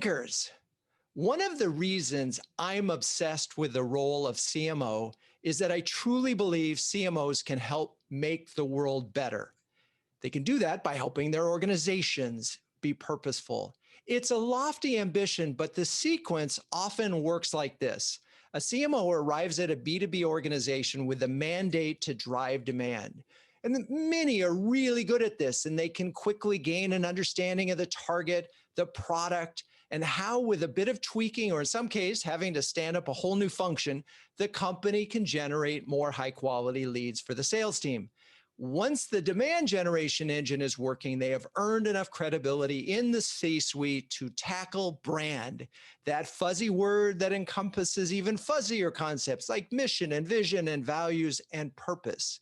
Beckers. One of the reasons I'm obsessed with the role of CMO is that I truly believe CMOs can help make the world better. They can do that by helping their organizations be purposeful. It's a lofty ambition, but the sequence often works like this. A CMO arrives at a B2B organization with a mandate to drive demand. And many are really good at this, and they can quickly gain an understanding of the target, the product, and how, with a bit of tweaking, or in some case, having to stand up a whole new function, the company can generate more high-quality leads for the sales team. Once the demand generation engine is working, they have earned enough credibility in the C-suite to tackle brand, that fuzzy word that encompasses even fuzzier concepts like mission and vision and values and purpose.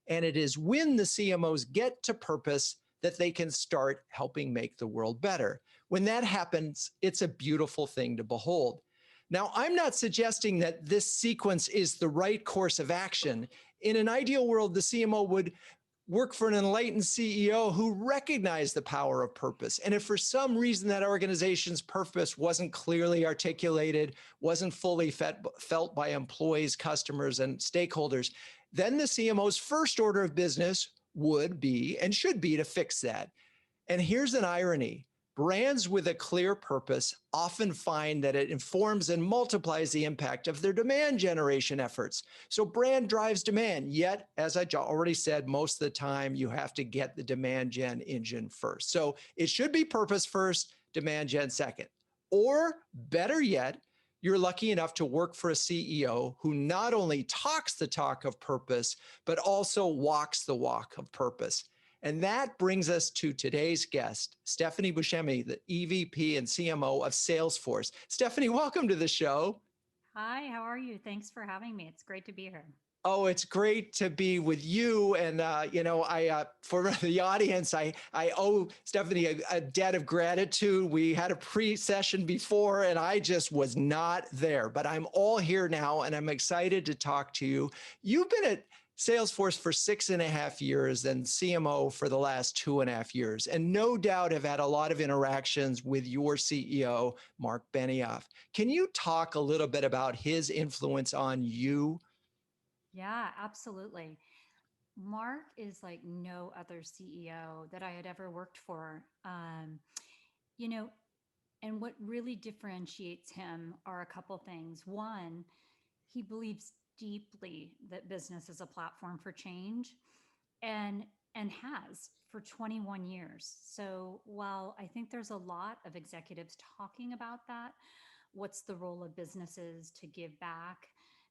And it is when the CMOs get to purpose that they can start helping make the world better. When that happens, it's a beautiful thing to behold. Now, I'm not suggesting that this sequence is the right course of action. In an ideal world, the CMO would work for an enlightened CEO who recognized the power of purpose. And if for some reason that organization's purpose wasn't clearly articulated, wasn't fully felt by employees, customers, and stakeholders, then the CMO's first order of business would be and should be to fix that. And here's an irony. Brands with a clear purpose often find that it informs and multiplies the impact of their demand generation efforts. So brand drives demand, yet, as I already said, most of the time you have to get the demand gen engine first. So it should be purpose first, demand gen second. Or better yet, you're lucky enough to work for a CEO who not only talks the talk of purpose, but also walks the walk of purpose. And that brings us to today's guest, Stephanie Buscemi, the EVP and CMO of Salesforce. Stephanie, welcome to the show. Hi, how are you? Thanks for having me. It's great to be here. Oh, it's great to be with you. And, for the audience, I owe Stephanie a debt of gratitude. We had a pre-session before and I just was not there, but I'm all here now and I'm excited to talk to you. You've been at Salesforce for 6.5 years and CMO for the last 2.5 years, and no doubt have had a lot of interactions with your CEO, Mark Benioff. Can you talk a little bit about his influence on you? Yeah, absolutely. Mark is like no other CEO that I had ever worked for. You know, and what really differentiates him are a couple things. One, he believes deeply that business is a platform for change and has for 21 years. So while I think there's a lot of executives talking about that, what's the role of businesses to give back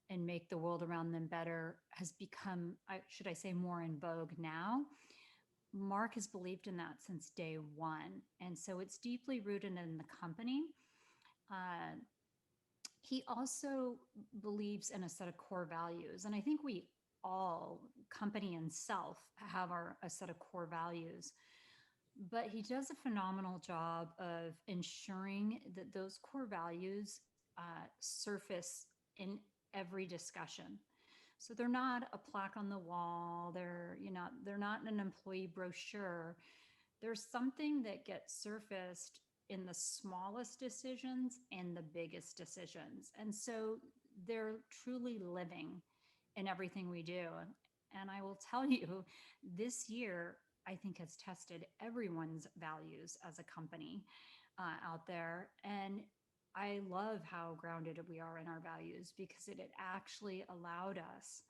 and make the world around them better has become, should I say, more in vogue now. Mark has believed in that since day one. And so it's deeply rooted in the company. Uh, he also believes in a set of core values. And I think we all, company and self, have a set of core values. But he does a phenomenal job of ensuring that those core values surface in every discussion. So they're not a plaque on the wall. They're not in an employee brochure. There's something that gets surfaced in the smallest decisions and the biggest decisions. And so they're truly living in everything we do. And I will tell you, this year, I think has tested everyone's values as a company out there. And I love how grounded we are in our values because it actually allowed us,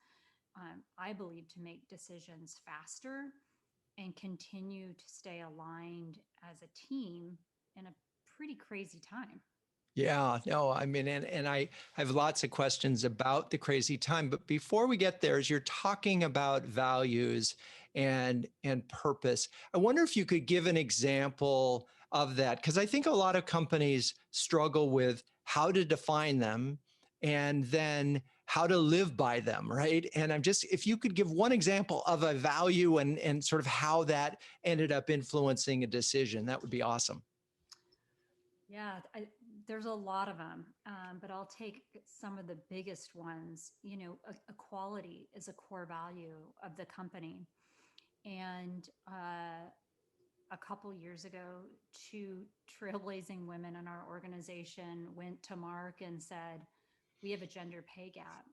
I believe, to make decisions faster and continue to stay aligned as a team in a pretty crazy time. Yeah, no, I mean, and I have lots of questions about the crazy time, but before we get there, as you're talking about values and purpose, I wonder if you could give an example of that, because I think a lot of companies struggle with how to define them and then how to live by them, right? And if you could give one example of a value and sort of how that ended up influencing a decision, that would be awesome. Yeah, there's a lot of them, but I'll take some of the biggest ones. Equality is a core value of the company. And a couple years ago, two trailblazing women in our organization went to Mark and said, "We have a gender pay gap."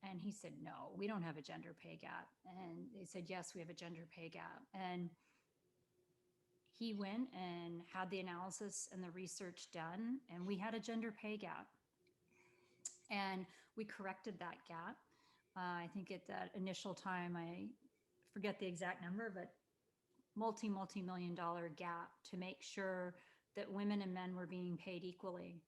And he said, "No, we don't have a gender pay gap." And they said, "Yes, we have a gender pay gap." And he went and had the analysis and the research done, and we had a gender pay gap. And we corrected that gap. I think at that initial time, I forget the exact number, but multi-million dollar gap to make sure that women and men were being paid equally.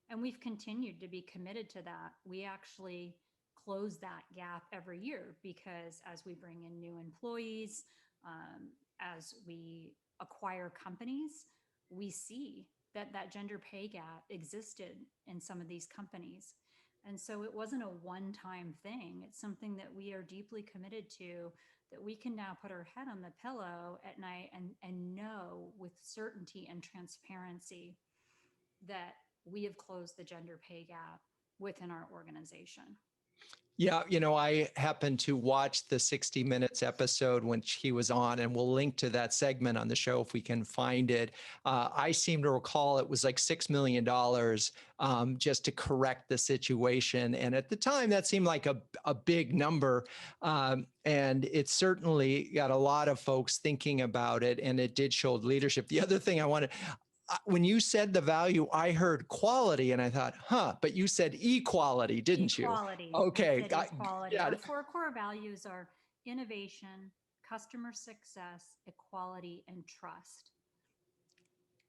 And we've continued to be committed to that. We actually close that gap every year because as we bring in new employees, as we acquire companies, we see that that gender pay gap existed in some of these companies. And so it wasn't a one-time thing. It's something that we are deeply committed to, that we can now put our head on the pillow at night and know with certainty and transparency that we have closed the gender pay gap within our organization. Yeah, I happened to watch the 60 Minutes episode when he was on, and we'll link to that segment on the show if we can find it. I seem to recall it was like $6 million just to correct the situation. And at the time, that seemed like a big number. And it certainly got a lot of folks thinking about it, and it did show leadership. The other thing when you said the value, I heard quality and I thought, but you said equality, didn't you? Equality. Okay. I said equality. Yeah. Our four core values are innovation, customer success, equality, and trust.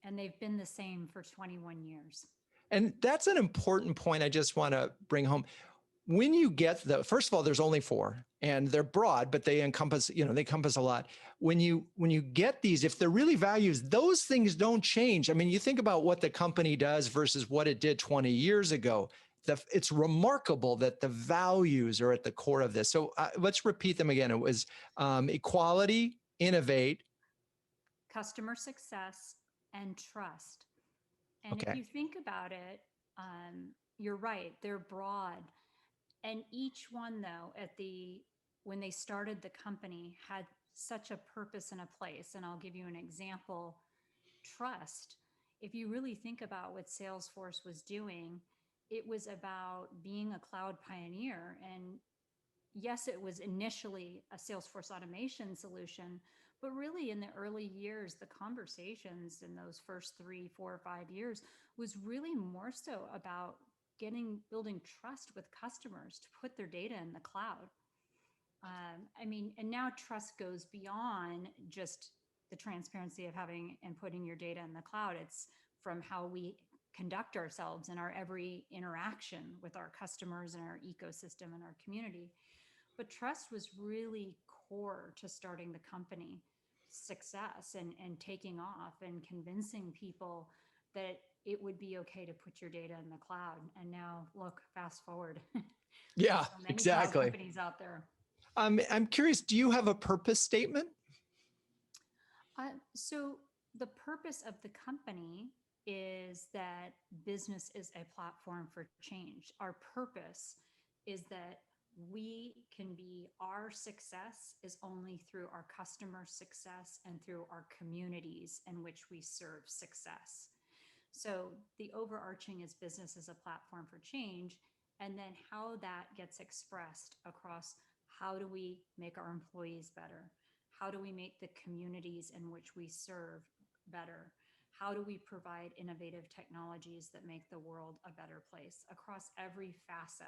And they've been the same for 21 years. And that's an important point I just want to bring home. When you get first of all, there's only 4 and they're broad, but they encompass a lot. When you get these, if they're really values, those things don't change. I mean, you think about what the company does versus what it did 20 years ago. It's remarkable that the values are at the core of this. So let's repeat them again. It was equality, innovate, customer success, and trust. And okay. if you think about it, you're right, they're broad. And each one, though, when they started the company, had such a purpose and a place. And I'll give you an example. Trust. If you really think about what Salesforce was doing, it was about being a cloud pioneer. And yes, it was initially a Salesforce automation solution, but really in the early years, the conversations in those first 3, 4, 5 years was really more so about building trust with customers to put their data in the cloud. And now trust goes beyond just the transparency of having and putting your data in the cloud. It's from how we conduct ourselves in our every interaction with our customers and our ecosystem and our community. But trust was really core to starting the company success and taking off and convincing people that it would be okay to put your data in the cloud. And now look, fast forward. Yeah, so many exactly. cloud companies out there. I'm curious, do you have a purpose statement? So the purpose of the company is that business is a platform for change. Our purpose is that our success is only through our customer success and through our communities in which we serve success. So the overarching is business as a platform for change, and then how that gets expressed across how do we make our employees better? How do we make the communities in which we serve better? How do we provide innovative technologies that make the world a better place across every facet?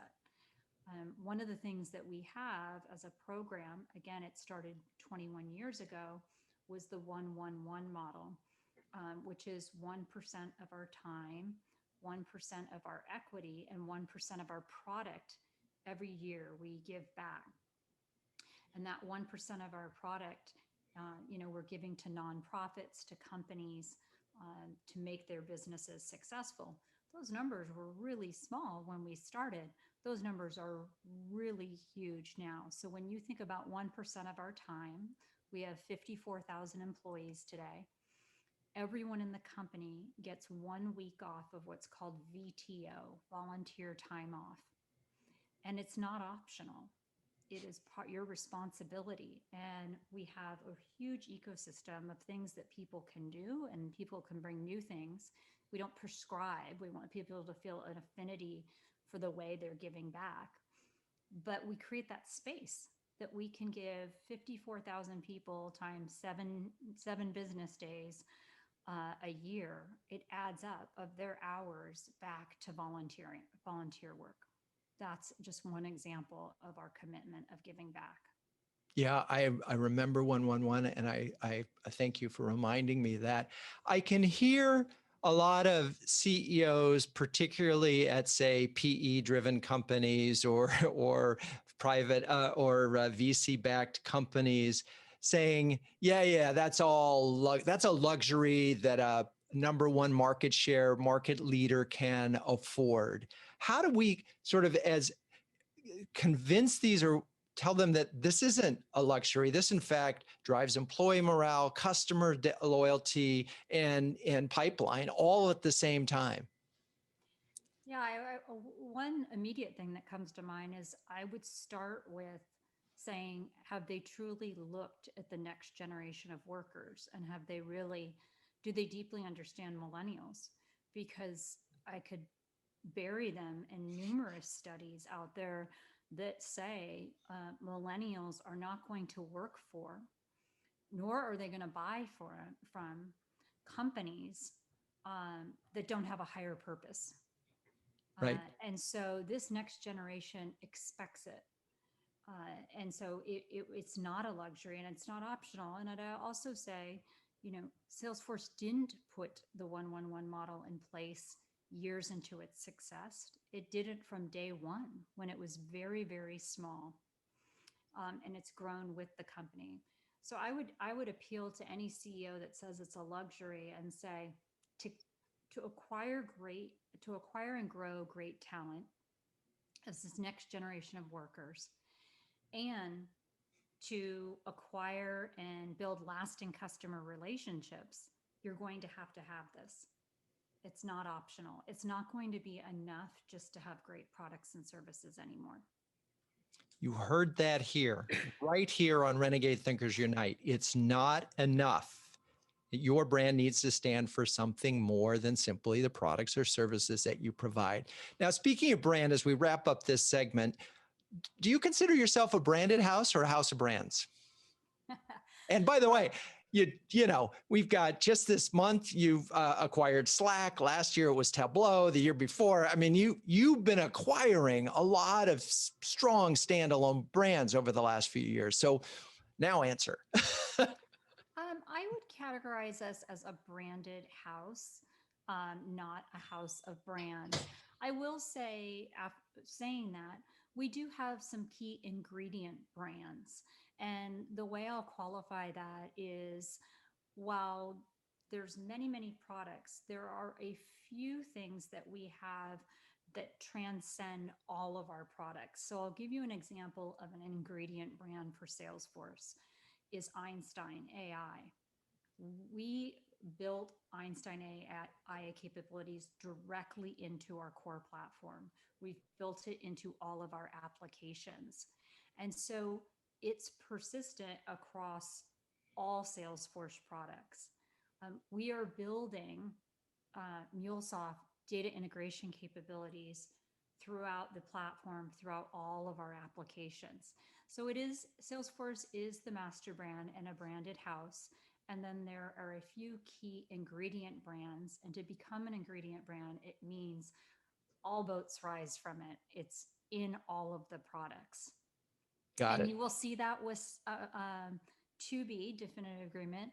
One of the things that we have as a program, again, it started 21 years ago, was the 1-1-1 model, which is 1% of our time, 1% of our equity, and 1% of our product every year we give back. And that 1% of our product, we're giving to nonprofits, to companies, to make their businesses successful. Those numbers were really small when we started. Those numbers are really huge now. So when you think about 1% of our time, we have 54,000 employees today. Everyone in the company gets 1 week off of what's called VTO, volunteer time off. And it's not optional. it is your responsibility. And we have a huge ecosystem of things that people can do, and people can bring new things. We don't prescribe. We want people to feel an affinity for the way they're giving back. But we create that space that we can give 54,000 people times seven business days a year. It adds up of their hours back to volunteer work. That's just one example of our commitment of giving back. Yeah, I remember 111, and I thank you for reminding me that. I can hear a lot of CEOs, particularly at, say, PE-driven companies or private or VC-backed companies, saying, "Yeah, that's a luxury that a number one market share market leader can afford." How do we sort of as convince these or tell them that this isn't a luxury? This, in fact, drives employee morale, customer loyalty, and pipeline all at the same time. Yeah, one immediate thing that comes to mind is I would start with saying, have they truly looked at the next generation of workers, and do they deeply understand millennials? Because I could bury them in numerous studies out there that say millennials are not going to work for, nor are they going to buy from companies that don't have a higher purpose. Right. And so this next generation expects it. And so it's not a luxury, and it's not optional. And I'd also say, Salesforce didn't put the 111 model in place years into its success. It did it from day one when it was very, very small. And it's grown with the company. So I would appeal to any CEO that says it's a luxury and say, to acquire and grow great talent as this next generation of workers, and to acquire and build lasting customer relationships, you're going to have this. It's not optional. It's not going to be enough just to have great products and services anymore. You heard that here, right here on Renegade Thinkers Unite. It's not enough. Your brand needs to stand for something more than simply the products or services that you provide. Now, speaking of brand, as we wrap up this segment, do you consider yourself a branded house or a house of brands? And by the way, you know, we've got just this month, you've acquired Slack. Last year it was Tableau. The year before, I mean, you've been acquiring a lot of strong standalone brands over the last few years. So now answer. I would categorize us as a branded house, not a house of brands. I will say, after saying that, we do have some key ingredient brands. And the way I'll qualify that is, while there's many, many products, there are a few things that we have that transcend all of our products. So I'll give you an example of an ingredient brand for Salesforce is Einstein AI. We built Einstein AI capabilities directly into our core platform. We've built it into all of our applications. And so it's persistent across all Salesforce products. We are building MuleSoft data integration capabilities throughout the platform, throughout all of our applications. So Salesforce is the master brand and a branded house. And then there are a few key ingredient brands. And to become an ingredient brand, it means all boats rise from it. It's in all of the products. Got it. You will see that with to be definitive agreement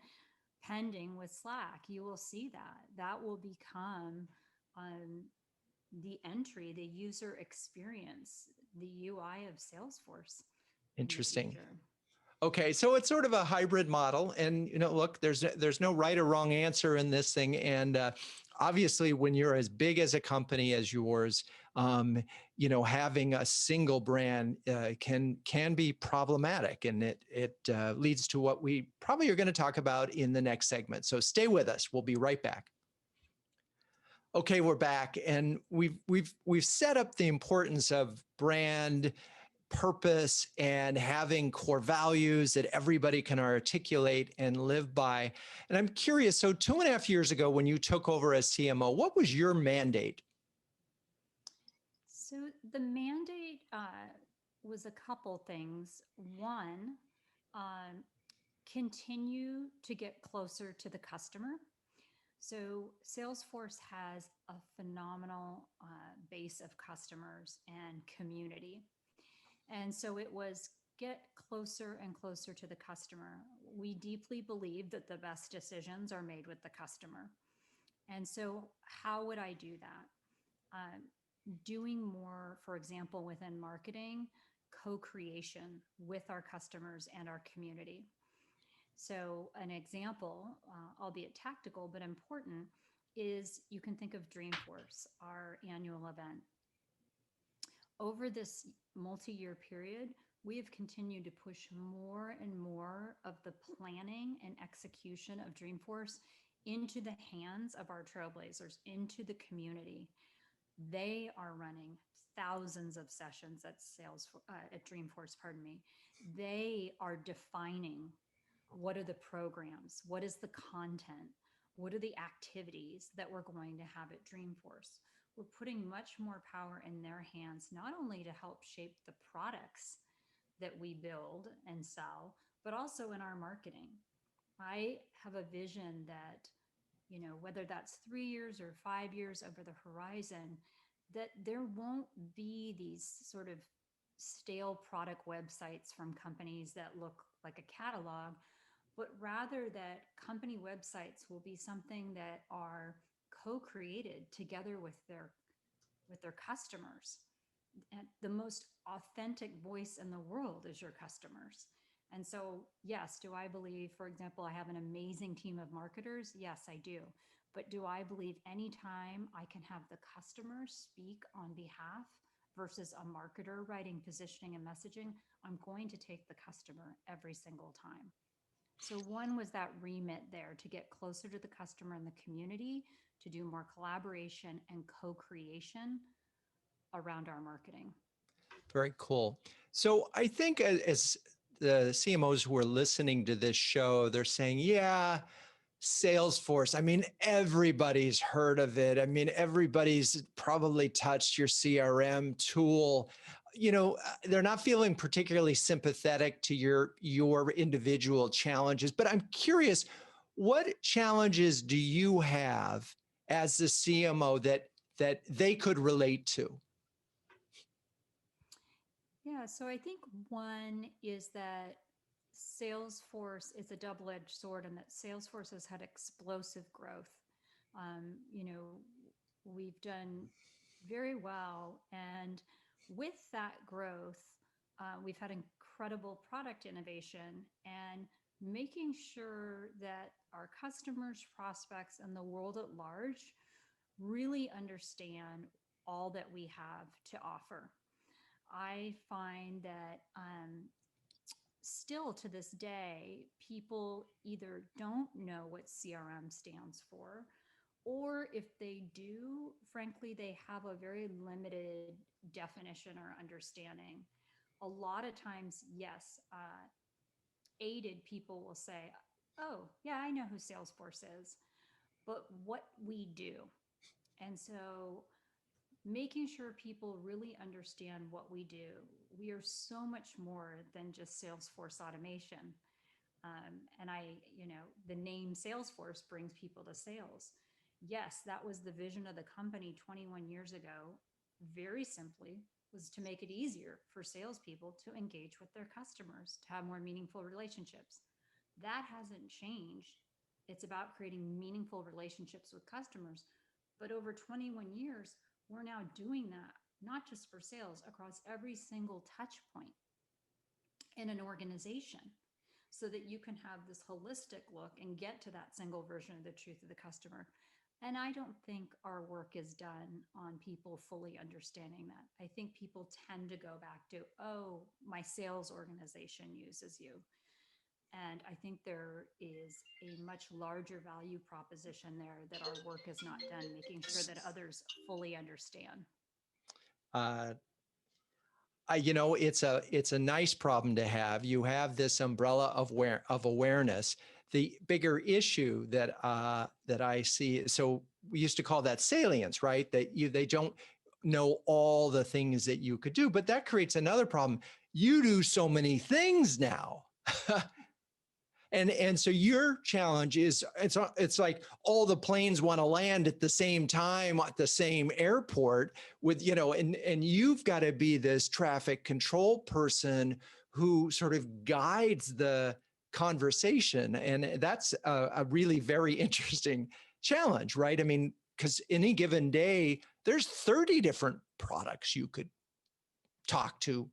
pending with Slack. You will see that will become the entry, the user experience, the UI of Salesforce. Interesting. Okay, so it's sort of a hybrid model, and look, there's no right or wrong answer in this thing, and obviously, when you're as big as a company as yours, having a single brand can be problematic, and it leads to what we probably are going to talk about in the next segment. So stay with us. We'll be right back. Okay, we're back, and we've set up the importance of brand purpose and having core values that everybody can articulate and live by. And I'm curious, so 2.5 years ago, when you took over as CMO, what was your mandate? So the mandate was a couple things. One, um, continue to get closer to the customer. So Salesforce has a phenomenal base of customers and community. And so it was get closer and closer to the customer. We deeply believe that the best decisions are made with the customer. And so, how would I do that? Doing more, for example, within marketing, co creation with our customers and our community. So, an example, albeit tactical but important, is you can think of Dreamforce, our annual event. Over this multi year period, we have continued to push more and more of the planning and execution of Dreamforce into the hands of our trailblazers, into the community. They are running thousands of sessions at Dreamforce, pardon me. They are defining what are the programs, what is the content, what are the activities that we're going to have at Dreamforce. We're putting much more power in their hands, not only to help shape the products that we build and sell, but also in our marketing. I have a vision that, whether that's 3 years or 5 years over the horizon, that there won't be these sort of stale product websites from companies that look like a catalog, but rather that company websites will be something that are co-created together with their customers. And the most authentic voice in the world is your customers. And so, yes, do I believe, for example, I have an amazing team of marketers? Yes, I do. But do I believe anytime I can have the customer speak on behalf versus a marketer writing positioning and messaging, I'm going to take the customer every single time. So one was that remit there to get closer to the customer and the community, to do more collaboration and co-creation around our marketing. Very cool. So I think as the CMOs who are listening to this show, they're saying, yeah, Salesforce. I mean, everybody's heard of it. I mean, everybody's probably touched your CRM tool. They're not feeling particularly sympathetic to your individual challenges, but I'm curious, what challenges do you have as the CMO that they could relate to? Yeah, so I think one is that Salesforce is a double-edged sword, and that Salesforce has had explosive growth. We've done very well, and with that growth, we've had incredible product innovation and making sure that our customers, prospects, and the world at large really understand all that we have to offer. I find that still to this day, people either don't know what CRM stands for, or if they do, frankly, they have a very limited definition or understanding. A lot of times, yes, aided people will say, oh, yeah, I know who Salesforce is, but what we do. And so making sure people really understand what we do. We are so much more than just Salesforce automation. And the name Salesforce brings people to sales. Yes, that was the vision of the company 21 years ago. Very simply, was to make it easier for salespeople to engage with their customers, to have more meaningful relationships. That hasn't changed. It's about creating meaningful relationships with customers. But over 21 years, we're now doing that, not just for sales, across every single touch point in an organization, so that you can have this holistic look and get to that single version of the truth of the customer. And I don't think our work is done on people fully understanding that. I think people tend to go back to, oh, my sales organization uses you. And I think there is a much larger value proposition there that our work is not done, making sure that others fully understand. Uh, it's a nice problem to have. You have this umbrella of awareness. The bigger issue that I see, so we used to call that salience, right? That they don't know all the things that you could do, but that creates another problem. You do so many things now. And so your challenge is it's like all the planes want to land at the same time at the same airport with, and you've got to be this traffic control person who sort of guides the conversation. And that's a really very interesting challenge, right? I mean, because any given day, there's 30 different products you could talk to,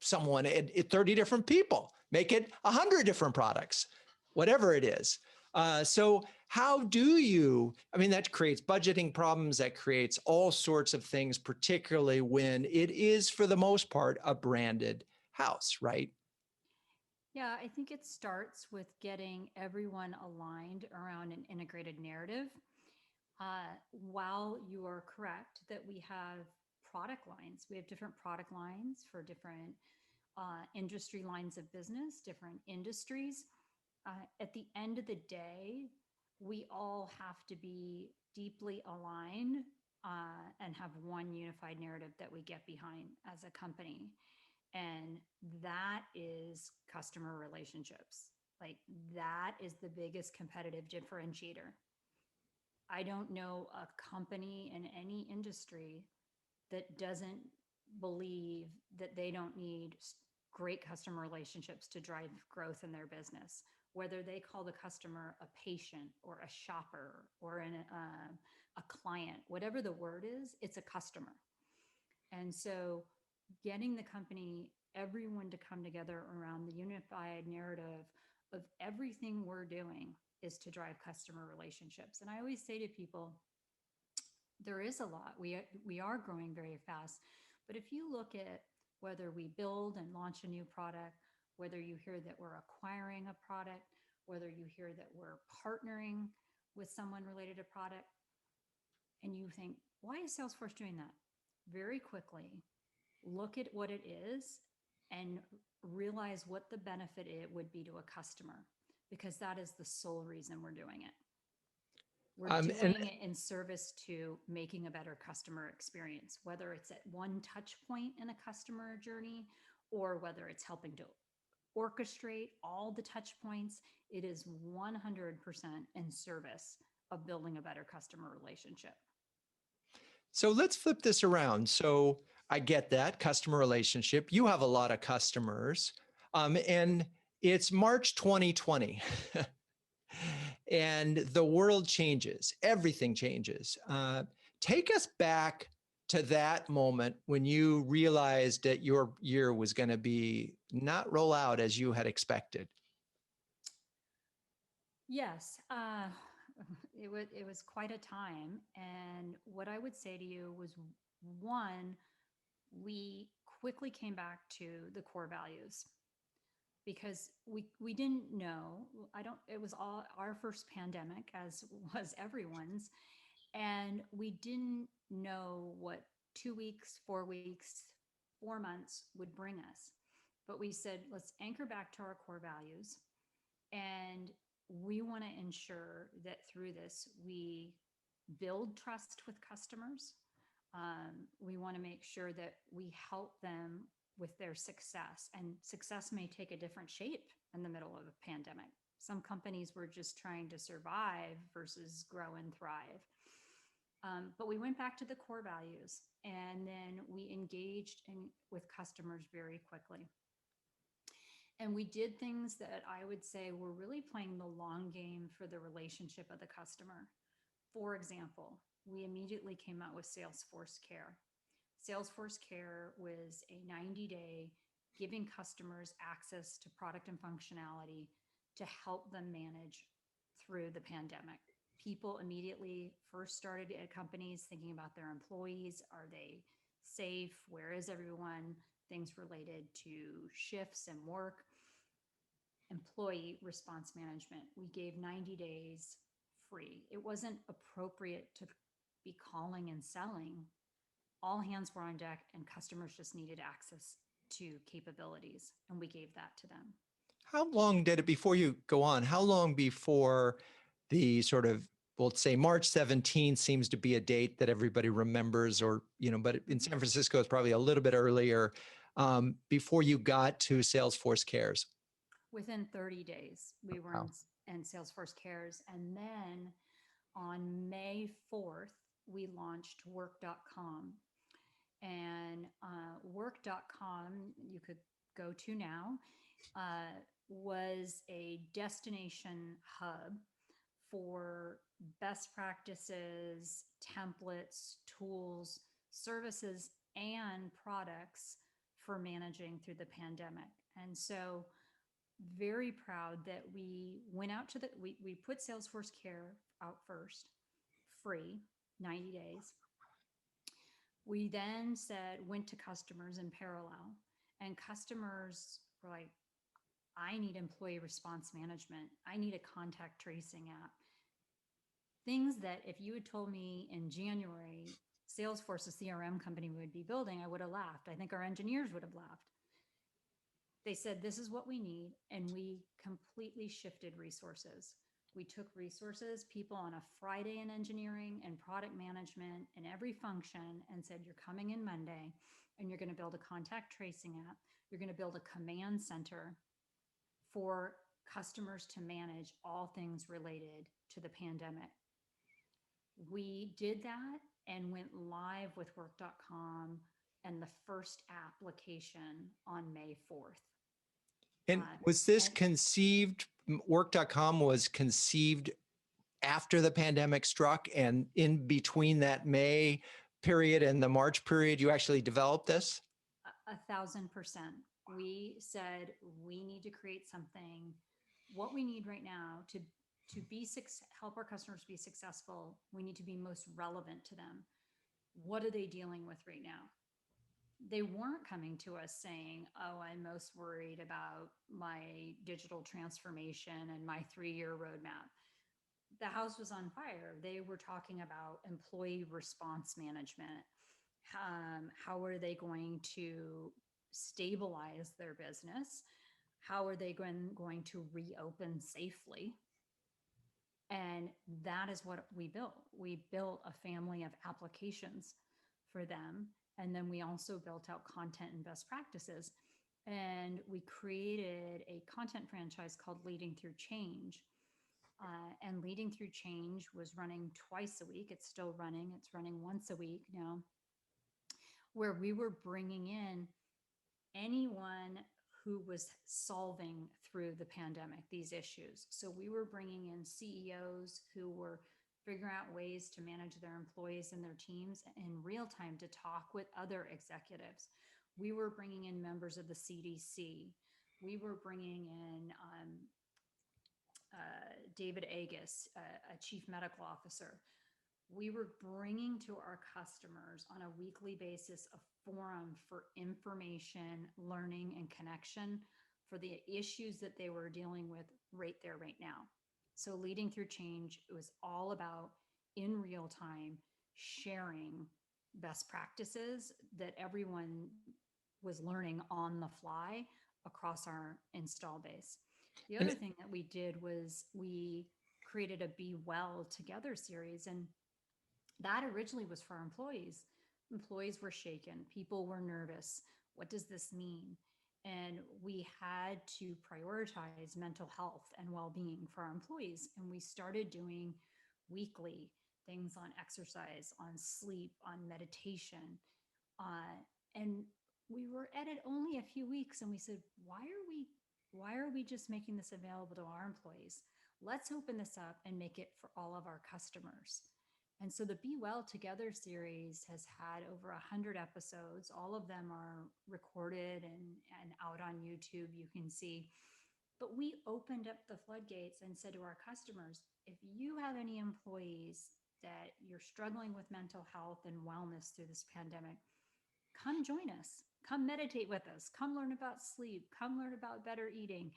someone and 30 different people, make it 100 different products, whatever it is. So how do you, that creates budgeting problems, that creates all sorts of things, particularly when it is, for the most part, a branded house, right? Yeah, I think it starts with getting everyone aligned around an integrated narrative. While you are correct that we have product lines, we have different product lines for different industry lines of business, different industries. At the end of the day, we all have to be deeply aligned and have one unified narrative that we get behind as a company. And that is customer relationships. Like, that is the biggest competitive differentiator. I don't know a company in any industry that doesn't believe that they don't need great customer relationships to drive growth in their business, whether they call the customer a patient or a shopper or a client, whatever the word is, it's a customer. And so getting the company, everyone to come together around the unified narrative of everything we're doing is to drive customer relationships. And I always say to people, there is a lot. We are growing very fast. But if you look at whether we build and launch a new product, whether you hear that we're acquiring a product, whether you hear that we're partnering with someone related to product, and you think, why is Salesforce doing that? Very quickly, look at what it is and realize what the benefit it would be to a customer, because that is the sole reason we're doing it. We're doing it in service to making a better customer experience, whether it's at one touch point in a customer journey or whether it's helping to orchestrate all the touch points. It is 100% in service of building a better customer relationship. So let's flip this around. So I get that customer relationship. You have a lot of customers, and it's March 2020. And the world changes, everything changes. Take us back to that moment when you realized that your year was going to be not roll out as you had expected. Yes, it was quite a time. And what I would say to you was, one, we quickly came back to the core values, because we didn't know. It was all our first pandemic, as was everyone's, and we didn't know what 2 weeks, 4 weeks, 4 months would bring us. But we said, let's anchor back to our core values, and we want to ensure that through this we build trust with customers. We want to make sure that we help them with their success, and success may take a different shape in the middle of a pandemic. Some companies were just trying to survive versus grow and thrive. But we went back to the core values, and then we engaged with customers very quickly. And we did things that I would say were really playing the long game for the relationship of the customer. For example, we immediately came out with Salesforce Care. Salesforce Care was a 90-day giving customers access to product and functionality to help them manage through the pandemic. People immediately first started at companies thinking about their employees. Are they safe? Where is everyone? Things related to shifts and work. Employee response management, we gave 90 days free. It wasn't appropriate to be calling and selling all hands were on deck and customers just needed access to capabilities. And we gave that to them. How long did it, before you go on, how long before the sort of, well, let's say March 17th seems to be a date that everybody remembers, or, but in San Francisco, it's probably a little bit earlier, before you got to Salesforce Cares? Within 30 days, we were Wow. in Salesforce Cares. And then on May 4th, we launched work.com. And work.com, you could go to now, was a destination hub for best practices, templates, tools, services, and products for managing through the pandemic. And so very proud that we went out to we put Salesforce Care out first, free, 90 days. We then went to customers in parallel, and customers were like, I need employee response management. I need a contact tracing app. Things that if you had told me in January, Salesforce, a CRM company, would be building, I would have laughed. I think our engineers would have laughed. They said, this is what we need. And we completely shifted resources. We took resources, people on a Friday in engineering and product management and every function, and said, you're coming in Monday and you're going to build a contact tracing app. You're going to build a command center for customers to manage all things related to the pandemic. We did that and went live with work.com and the first application on May 4th. And was this conceived, work.com was conceived after the pandemic struck, and in between that May period and the March period, you actually developed this? 1,000%. We said, we need to create something. What we need right now to help our customers be successful, we need to be most relevant to them. What are they dealing with right now? They weren't coming to us saying, oh, I'm most worried about my digital transformation and my 3-year roadmap. The house was on fire. They were talking about employee response management. How are they going to stabilize their business? How are they going to reopen safely? And that is what we built. We built a family of applications for them. And then we also built out content and best practices. And we created a content franchise called Leading Through Change. And Leading Through Change was running twice a week. It's still running. It's running once a week now, where we were bringing in anyone who was solving through the pandemic, these issues. So we were bringing in CEOs who were figuring out ways to manage their employees and their teams in real time to talk with other executives. We were bringing in members of the CDC. We were bringing in David Agus, a chief medical officer. We were bringing to our customers on a weekly basis a forum for information, learning, and connection for the issues that they were dealing with right there, right now. So Leading Through Change, it was all about in real time sharing best practices that everyone was learning on the fly across our install base. The other thing that we did was we created a Be Well Together series, and that originally was for our employees. Employees were shaken. People were nervous. What does this mean? And we had to prioritize mental health and well-being for our employees. And we started doing weekly things on exercise, on sleep, on meditation. And we were at it only a few weeks, and we said, why are we just making this available to our employees? Let's open this up and make it for all of our customers. And so the Be Well Together series has had over 100 episodes. All of them are recorded and out on YouTube, you can see. But we opened up the floodgates and said to our customers, if you have any employees that you're struggling with mental health and wellness through this pandemic, come join us. Come meditate with us. Come learn about sleep. Come learn about better eating,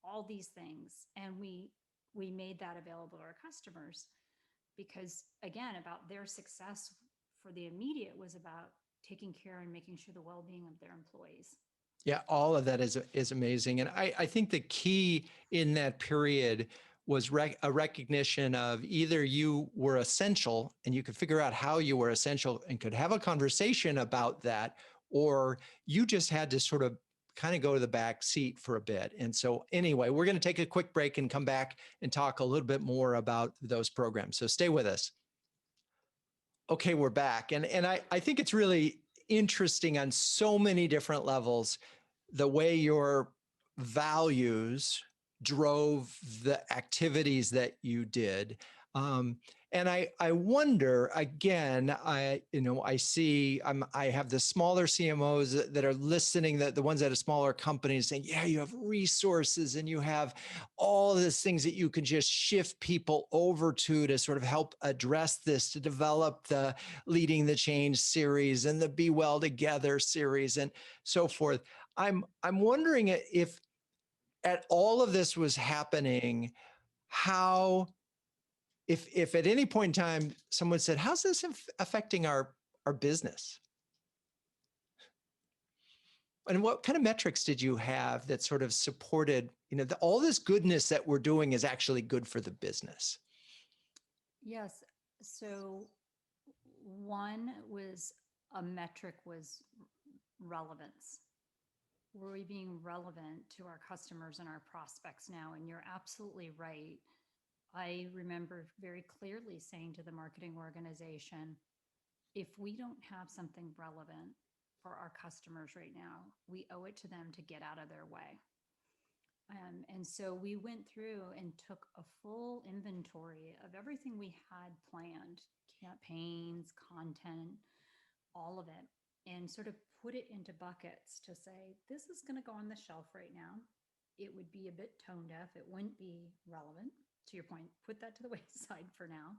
all these things. And we made that available to our customers because, again, about their success for the immediate was about taking care and making sure the well-being of their employees. Yeah, all of that is amazing. And I think the key in that period was a recognition of either you were essential and you could figure out how you were essential and could have a conversation about that, or you just had to sort of kind of go to the back seat for a bit. And so anyway, we're going to take a quick break and come back and talk a little bit more about those programs. So stay with us. Okay, we're back. And I think it's really interesting on so many different levels, the way your values drove the activities that you did. And I wonder again, I see, I have the smaller CMOs that are listening, the ones that are smaller companies saying, yeah, you have resources and you have all these things that you can just shift people over to sort of help address this, to develop the Leading the Change series and the Be Well Together series and so forth. I'm wondering if at all of this was happening, how, if at any point in time someone said, how's this affecting our business? And what kind of metrics did you have that sort of supported, all this goodness that we're doing is actually good for the business? Yes. So one was a metric was relevance. Were we being relevant to our customers and our prospects now? And you're absolutely right. I remember very clearly saying to the marketing organization, if we don't have something relevant for our customers right now, we owe it to them to get out of their way. And so we went through and took a full inventory of everything we had planned, campaigns, content, all of it, and sort of put it into buckets to say, this is going to go on the shelf right now. It would be a bit tone deaf. It wouldn't be relevant. To your point, put that to the wayside for now.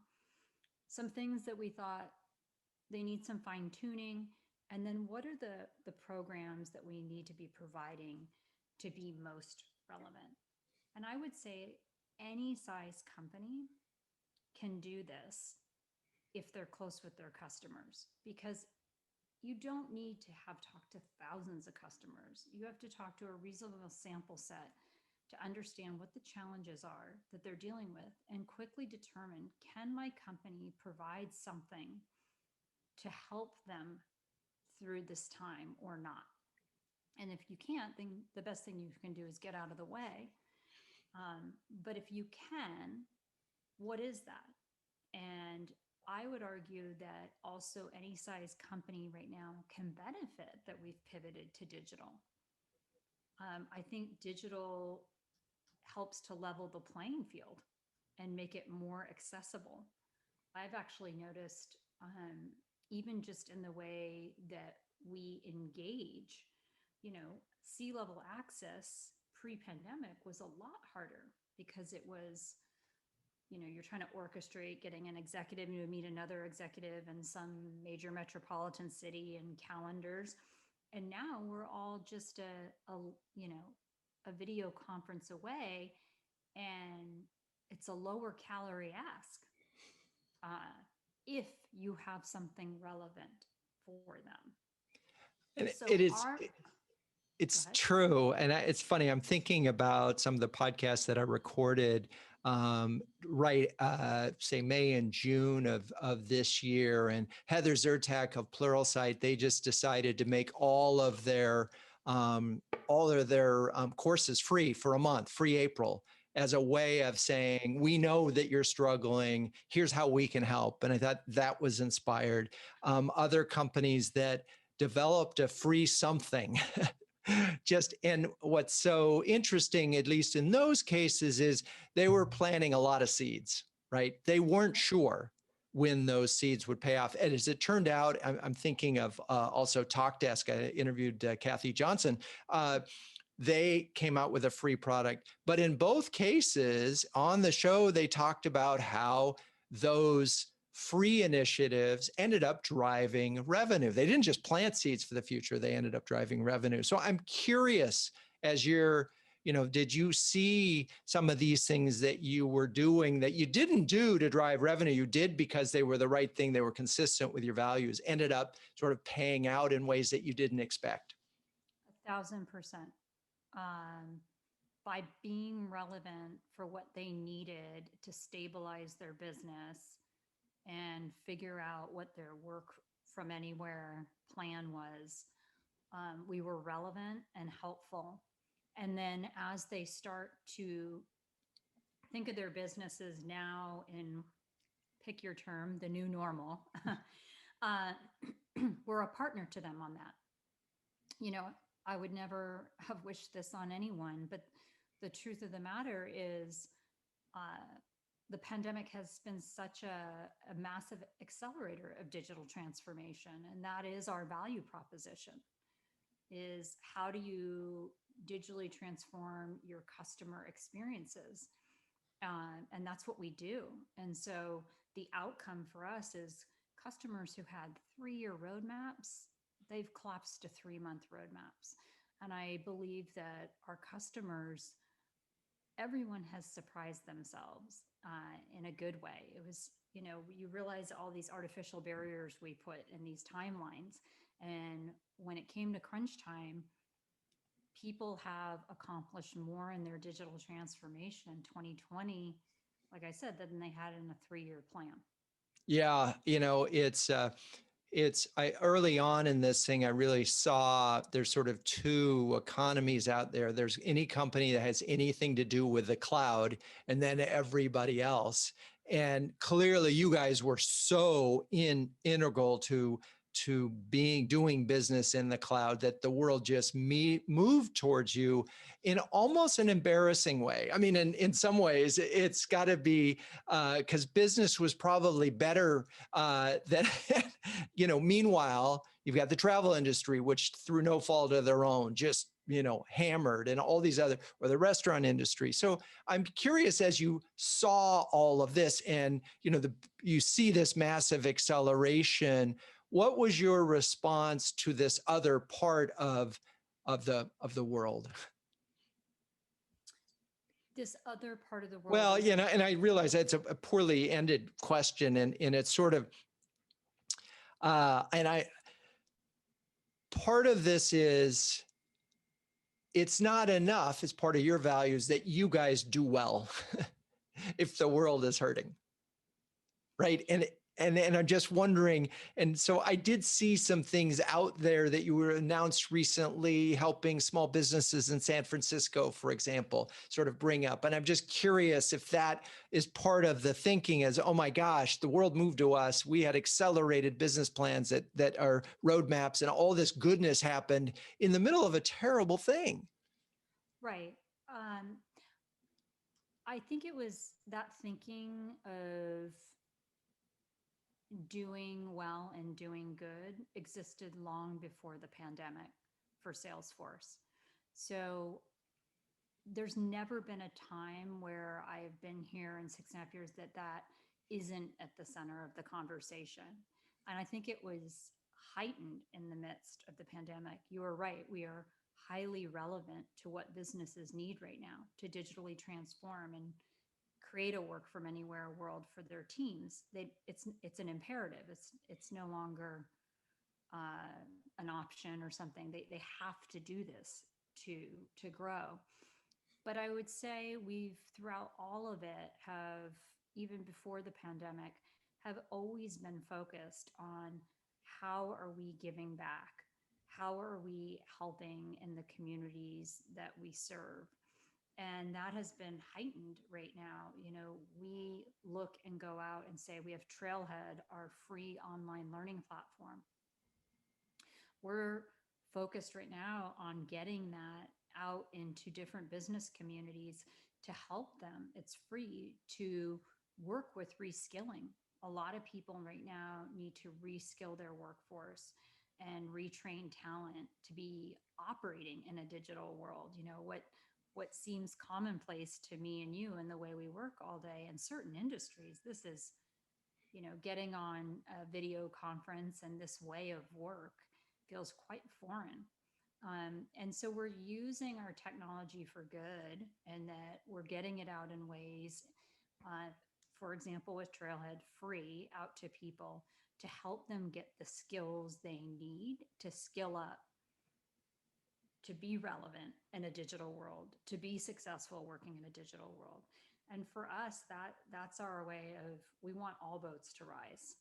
Some things that we thought they need some fine tuning. And then what are the programs that we need to be providing to be most relevant? And I would say any size company can do this if they're close with their customers, because you don't need to have talked to thousands of customers. You have to talk to a reasonable sample set to understand what the challenges are that they're dealing with and quickly determine, can my company provide something to help them through this time or not? And if you can't, then the best thing you can do is get out of the way. But if you can, what is that? And I would argue that also any size company right now can benefit that we've pivoted to digital. I think digital helps to level the playing field and make it more accessible. I've actually noticed, even just in the way that we engage, C-level access pre-pandemic was a lot harder because it was, you're trying to orchestrate getting an executive to meet another executive in some major metropolitan city and calendars. And now we're all just a video conference away, and it's a lower calorie ask if you have something relevant for them. And So it's true. And it's funny, I'm thinking about some of the podcasts that I recorded say May and June of this year. And Heather Zertak of Pluralsight, they just decided to make all of their courses free for a month, free April, as a way of saying, we know that you're struggling, here's how we can help. And I thought that was inspired. Other companies that developed a free something. And what's so interesting, at least in those cases, is they were planting a lot of seeds, right? They weren't sure when those seeds would pay off. And as it turned out, I'm thinking of also TalkDesk. I interviewed Kathy Johnson. They came out with a free product. But in both cases on the show, they talked about how those free initiatives ended up driving revenue. They didn't just plant seeds for the future, they ended up driving revenue. So I'm curious, as you're did you see some of these things that you were doing that you didn't do to drive revenue, you did because they were the right thing, they were consistent with your values, ended up sort of paying out in ways that you didn't expect? 1,000%. By being relevant for what they needed to stabilize their business and figure out what their work from anywhere plan was, we were relevant and helpful. And then as they start to think of their businesses now in, pick your term, the new normal, uh, we're a partner to them on that. I would never have wished this on anyone, but the truth of the matter is, uh, the pandemic has been such a massive accelerator of digital transformation, and that is our value proposition: is how do you digitally transform your customer experiences? And that's what we do. And so the outcome for us is customers who had 3-year roadmaps, they've collapsed to 3-month roadmaps. And I believe that our customers, everyone has surprised themselves in a good way. It was, you realize all these artificial barriers we put in these timelines. And when it came to crunch time, people have accomplished more in their digital transformation in 2020, like I said, than they had in a 3-year plan. Yeah, I early on in this thing, I really saw there's sort of two economies out there. There's any company that has anything to do with the cloud, and then everybody else. And clearly you guys were so integral to doing business in the cloud that the world just moved towards you in almost an embarrassing way. I mean, in some ways, it's got to be because business was probably better than, meanwhile, you've got the travel industry, which through no fault of their own, just, hammered, and all these other, or the restaurant industry. So I'm curious, as you saw all of this and, you see this massive acceleration, what was your response to this other part of the world? This other part of the world. Well, and I realize that's a poorly ended question, and it's sort of, part of this is, it's not enough as part of your values that you guys do well if the world is hurting, right? And I'm just wondering, and so I did see some things out there that you were announced recently, helping small businesses in San Francisco, for example, sort of bring up. And I'm just curious if that is part of the thinking as, oh my gosh, the world moved to us. We had accelerated business plans that are roadmaps, and all this goodness happened in the middle of a terrible thing. Right. I think it was that thinking of doing well and doing good existed long before the pandemic for Salesforce. So there's never been a time where I've been here in 6.5 years that isn't at the center of the conversation. And I think it was heightened in the midst of the pandemic. You are right. We are highly relevant to what businesses need right now to digitally transform and create a work from anywhere world for their teams. It's an imperative. It's no longer an option or something. They have to do this to grow. But I would say we've, throughout all of it, have, even before the pandemic, have always been focused on how are we giving back? How are we helping in the communities that we serve? And that has been heightened right now. We look and go out and say we have Trailhead, our free online learning platform. We're focused right now on getting that out into different business communities to help them. It's free to work with reskilling. A lot of people right now need to reskill their workforce and retrain talent to be operating in a digital world. What seems commonplace to me and you in the way we work all day in certain industries, this is, getting on a video conference and this way of work feels quite foreign. And so we're using our technology for good, and that we're getting it out in ways, uh, for example, with Trailhead free out to people to help them get the skills they need to skill up, to be relevant in a digital world, to be successful working in a digital world. And for us, that's our way of, we want all boats to rise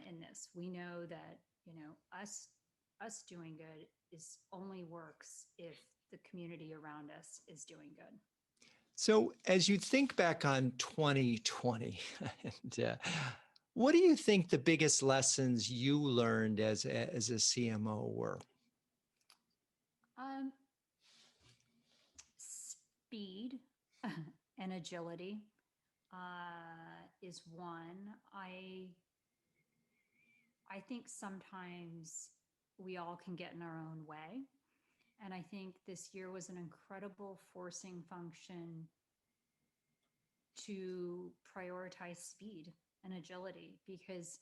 in this. We know that, us doing good is only works if the community around us is doing good. So as you think back on 2020, and, what do you think the biggest lessons you learned as a CMO were? Um, Speed and agility is one. I think sometimes we all can get in our own way. And I think this year was an incredible forcing function to prioritize speed and agility, because,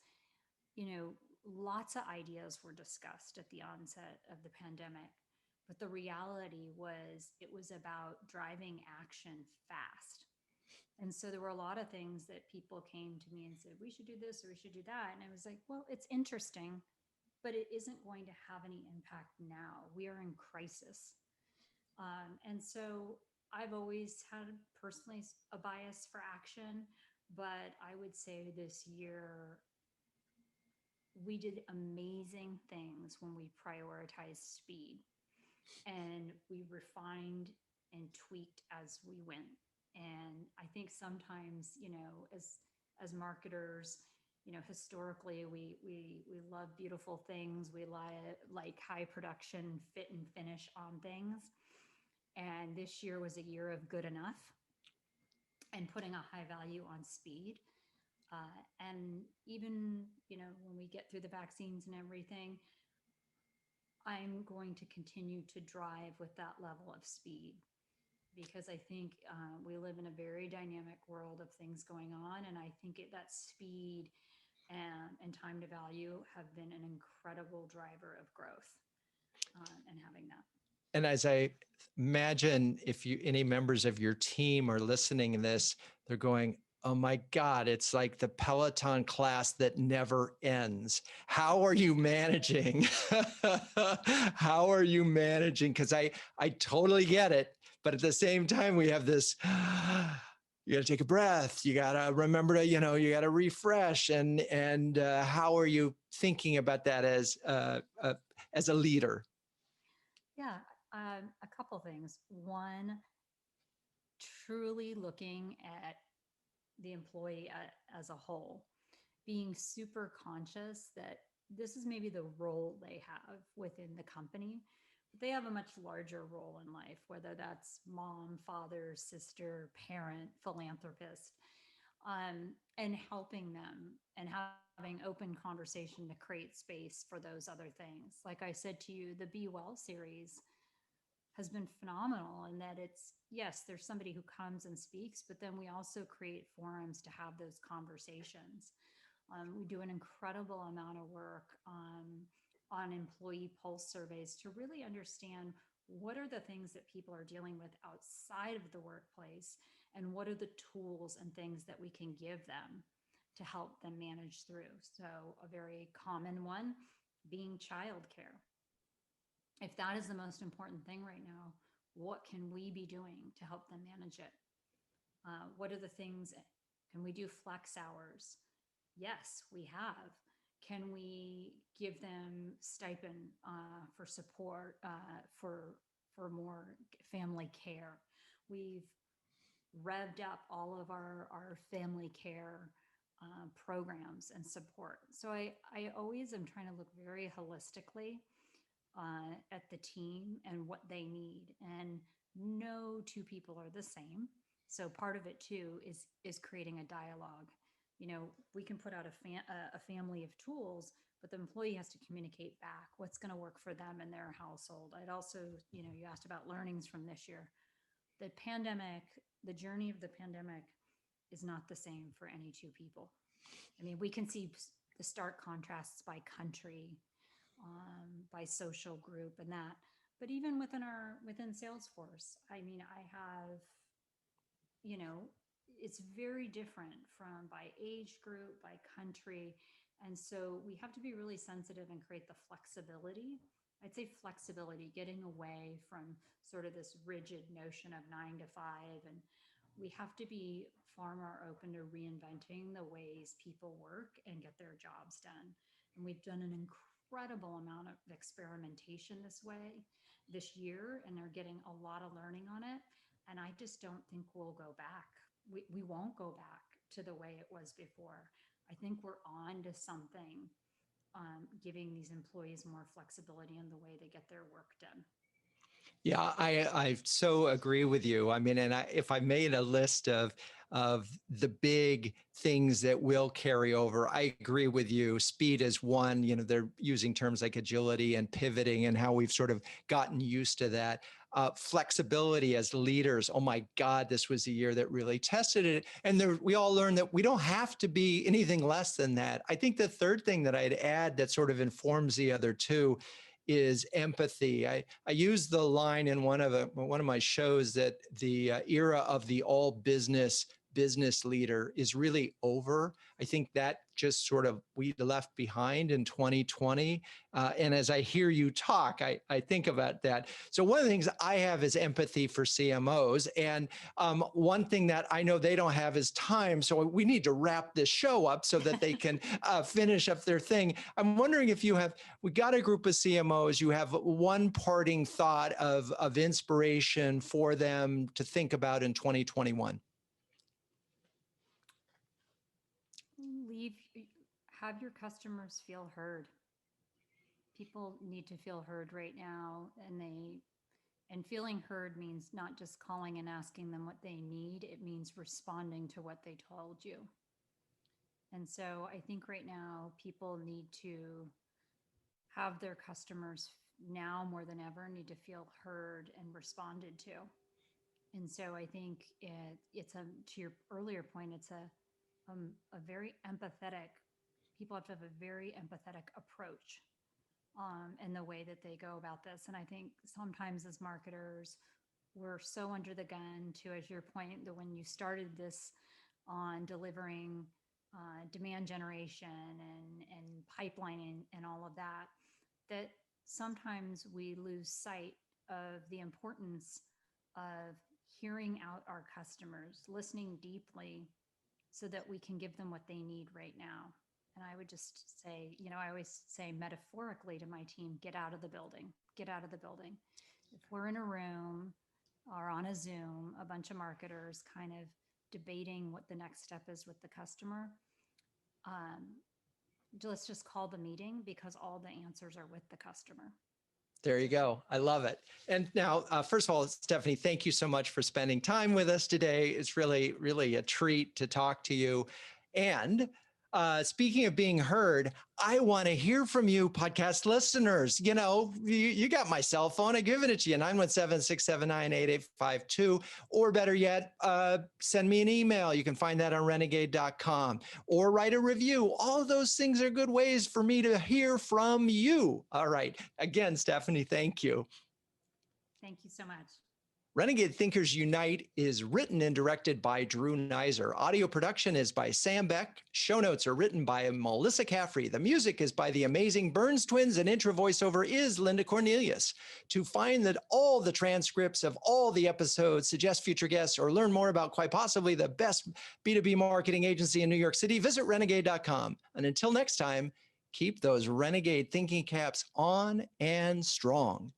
lots of ideas were discussed at the onset of the pandemic. But the reality was, it was about driving action fast. And so there were a lot of things that people came to me and said, we should do this or we should do that. And I was like, well, it's interesting, but it isn't going to have any impact now. We are in crisis. And so I've always had personally a bias for action, but I would say this year we did amazing things when we prioritized speed, and we refined and tweaked as we went. And I think sometimes, as marketers, historically we love beautiful things. We like high production, fit and finish on things. And this year was a year of good enough and putting a high value on speed. And even, when we get through the vaccines and everything, I'm going to continue to drive with that level of speed, because I think we live in a very dynamic world of things going on. And I think that speed and time to value have been an incredible driver of growth, and having that. And as I imagine, if any members of your team are listening to this, they're going, oh my God, it's like the Peloton class that never ends. How are you managing? How are you managing? Because I totally get it. But at the same time, we have this, you got to take a breath. You got to remember to, you got to refresh. And how are you thinking about that as a leader? Yeah, a couple things. One, truly looking at the employee as a whole, being super conscious that this is maybe the role they have within the company, but they have a much larger role in life, whether that's mom, father, sister, parent, philanthropist, and helping them and having open conversation to create space for those other things. Like I said to you, the Be Well series has been phenomenal in that it's, yes, there's somebody who comes and speaks, but then we also create forums to have those conversations. We do an incredible amount of work on employee pulse surveys to really understand what are the things that people are dealing with outside of the workplace, and what are the tools and things that we can give them to help them manage through. So a very common one being childcare. If that is the most important thing right now, what can we be doing to help them manage it? What are the things? Can we do flex hours? Yes, we have. Can we give them stipend for support, for more family care? We've revved up all of our family care programs and support. So I always am trying to look very holistically at the team and what they need. And no two people are the same. So part of it too is creating a dialogue. We can put out a family of tools, but the employee has to communicate back what's going to work for them and their household. I'd also, you asked about learnings from this year. The pandemic, the journey of the pandemic is not the same for any two people. I mean, we can see the stark contrasts by country, by social group and that. But even within Salesforce, I mean, I have, you know, it's very different from by age group, by country. And so we have to be really sensitive and create the flexibility. I'd say flexibility, getting away from sort of this rigid notion of 9 to 5. And we have to be far more open to reinventing the ways people work and get their jobs done. And we've done an incredible amount of experimentation this year, and they're getting a lot of learning on it. And I just don't think we'll go back. We won't go back to the way it was before. I think we're on to something, giving these employees more flexibility in the way they get their work done. Yeah, I so agree with you. I mean, and if I made a list of the big things that will carry over, I agree with you. Speed is one. You know, they're using terms like agility and pivoting, and how we've sort of gotten used to that. Flexibility as leaders. Oh my God, this was a year that really tested it, and we all learned that we don't have to be anything less than that. I think the third thing that I'd add that sort of informs the other two is empathy. I use the line in one of my shows that the era of the all business leader is really over. I think that just sort of we left behind in 2020. And as I hear you talk, I think about that. So one of the things I have is empathy for CMOs. And one thing that I know they don't have is time. So we need to wrap this show up so that they can finish up their thing. I'm wondering if we got a group of CMOs, you have one parting thought of inspiration for them to think about in 2021. Have your customers feel heard. People need to feel heard right now, and feeling heard means not just calling and asking them what they need, it means responding to what they told you. And so I think right now people need to have their customers, now more than ever, need to feel heard and responded to. And so I think it's to your earlier point, it's a very empathetic, people have to have a very empathetic approach in the way that they go about this. And I think sometimes as marketers, we're so under the gun to, as your point, that when you started this on delivering demand generation and pipelining and all of that, that sometimes we lose sight of the importance of hearing out our customers, listening deeply so that we can give them what they need right now. And I would just say, you know, I always say metaphorically to my team, get out of the building, get out of the building. If we're in a room or on a Zoom, a bunch of marketers kind of debating what the next step is with the customer, let's just call the meeting, because all the answers are with the customer. There you go. I love it. And now, first of all, Stephanie, thank you so much for spending time with us today. It's really, really a treat to talk to you. And speaking of being heard, I want to hear from you, podcast listeners. You know, you got my cell phone. I give it to you, 917-679-8852. Or better yet, send me an email. You can find that on renegade.com, or write a review. All of those things are good ways for me to hear from you. All right. Again, Stephanie, thank you. Thank you so much. Renegade Thinkers Unite is written and directed by Drew Neisser. Audio production is by Sam Beck. Show notes are written by Melissa Caffrey. The music is by the amazing Burns Twins, and intro voiceover is Linda Cornelius. To find all the transcripts of all the episodes, suggest future guests, or learn more about quite possibly the best B2B marketing agency in New York City, visit renegade.com. And until next time, keep those Renegade thinking caps on and strong.